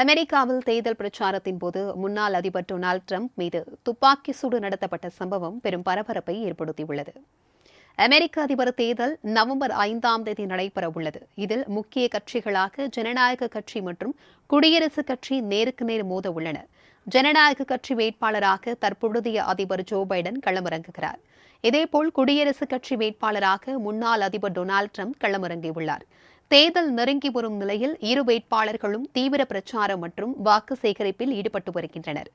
அமெரிக்காவில் தேர்தல் பிரச்சாரத்தின் போது முன்னாள் அதிபர் டொனால்டு டிரம்ப் மீது துப்பாக்கி சூடு நடத்தப்பட்ட சம்பவம் பெரும் பரபரப்பை ஏற்படுத்தியுள்ளது. அமெரிக்க அதிபர் தேர்தல் நவம்பர் 5ஆம் தேதி நடைபெறவுள்ளது. இதில் முக்கிய கட்சிகளாக ஜனநாயக கட்சி மற்றும் குடியரசுக் கட்சி நேருக்கு நேர் மோத உள்ளன. ஜனநாயக கட்சி வேட்பாளராக தற்பொழுதைய அதிபர் ஜோ பைடன் களமிறங்குகிறார். இதேபோல் குடியரசுக் கட்சி வேட்பாளராக முன்னாள் அதிபர் டொனால்டு டிரம்ப் களமிறங்கியுள்ளார். தேர்தல் நெருங்கி வரும் நிலையில் இரு வேட்பாளர்களும் தீவிர பிரச்சாரம் மற்றும் வாக்கு சேகரிப்பில் ஈடுபட்டு வருகின்றனர்.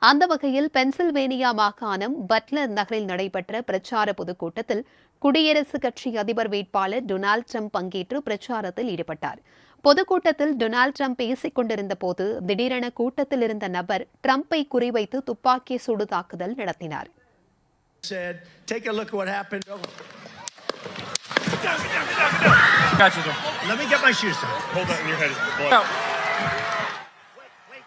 அந்த வகையில் பென்சில்வேனியா மாகாணம் பட்லர் நகரில் நடைபெற்ற பிரச்சார பொதுக்கூட்டத்தில் குடியரசுக் கட்சி அதிபர் வேட்பாளர் டொனால்டு டிரம்ப் பங்கேற்று பிரச்சாரத்தில் ஈடுபட்டார். பொதுக்கூட்டத்தில் டொனால்டு டிரம்ப் பேசிக் கொண்டிருந்த போது திடீரென கூட்டத்தில் இருந்த நபர் டிரம்பை குறிவைத்து துப்பாக்கி சூடு தாக்குதல் நடத்தினார். Let me get my shoes on. Hold on, your head is blood. Wait.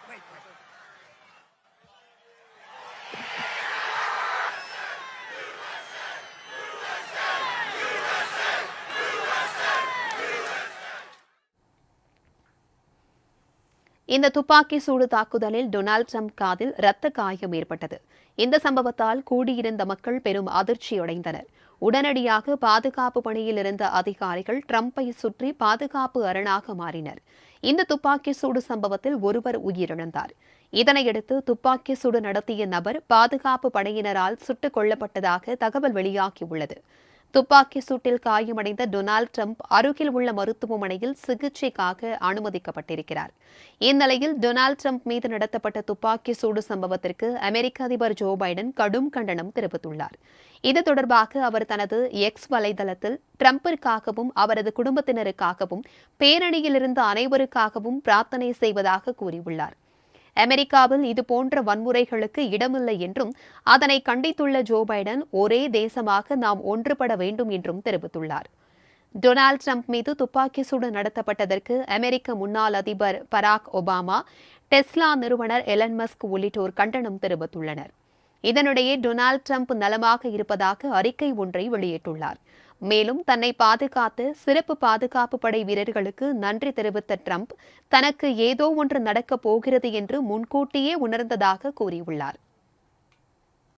இந்த துப்பாக்கி சூடு தாக்குதலில் டொனால்டு டிரம்ப் காதில் இரத்த காயம் ஏற்பட்டது. இந்த சம்பவத்தால் கூடியிருந்த மக்கள் பெரும் அதிர்ச்சியடைந்தனர். உடனடியாக பாதுகாப்பு பணியில் இருந்த அதிகாரிகள் டிரம்பை சுற்றி பாதுகாப்பு அரணாக மாறினர். இந்த துப்பாக்கி சூடு சம்பவத்தில் ஒருவர் உயிரிழந்தார். இதனையடுத்து துப்பாக்கி சூடு நடத்திய நபர் பாதுகாப்பு படையினரால் சுட்டுக் கொல்லப்பட்டதாக தகவல் வெளியாகியுள்ளது. துப்பாக்கி சூட்டில் காயமடைந்த டொனால்டு டிரம்ப் அருகில் உள்ள மருத்துவமனையில் சிகிச்சைக்காக அனுமதிக்கப்பட்டிருக்கிறார். இந்நிலையில் டொனால்டு டிரம்ப் மீது நடத்தப்பட்ட துப்பாக்கி சூடு சம்பவத்திற்கு அமெரிக்க அதிபர் ஜோ பைடன் கடும் கண்டனம் தெரிவித்துள்ளார். இது தொடர்பாக அவர் தனது எக்ஸ் வலைதளத்தில் டிரம்பிற்காகவும் அவரது குடும்பத்தினருக்காகவும் பேரணியில் இருந்த அனைவருக்காகவும் பிரார்த்தனை செய்வதாக கூறியுள்ளார். அமெரிக்காவில் இதுபோன்ற வன்முறைகளுக்கு இடமில்லை என்றும் அதனை கண்டித்துள்ள ஜோ பைடன் ஒரே தேசமாக நாம் ஒன்றுபட வேண்டும் என்றும் தெரிவித்துள்ளார். டொனால்டு டிரம்ப் மீது துப்பாக்கி சூடு நடத்தப்பட்டதற்கு அமெரிக்க முன்னாள் அதிபர் பராக் ஒபாமா, டெஸ்லா நிறுவனர் எலன் மஸ்க் உள்ளிட்டோர் கண்டனம் தெரிவித்துள்ளனர். இதனிடையே டொனால்டு டிரம்ப் நலமாக இருப்பதாக அறிக்கை ஒன்றை வெளியிட்டுள்ளார். மேலும் தன்னை பாதுகாத்த சிறப்பு பாதுகாப்பு படை வீரர்களுக்கு நன்றி தெரிவித்த டிரம்ப் தனக்கு ஏதோ ஒன்று நடக்கப் போகிறது என்று முன்கூட்டியே உணர்ந்ததாக கூறியுள்ளார்.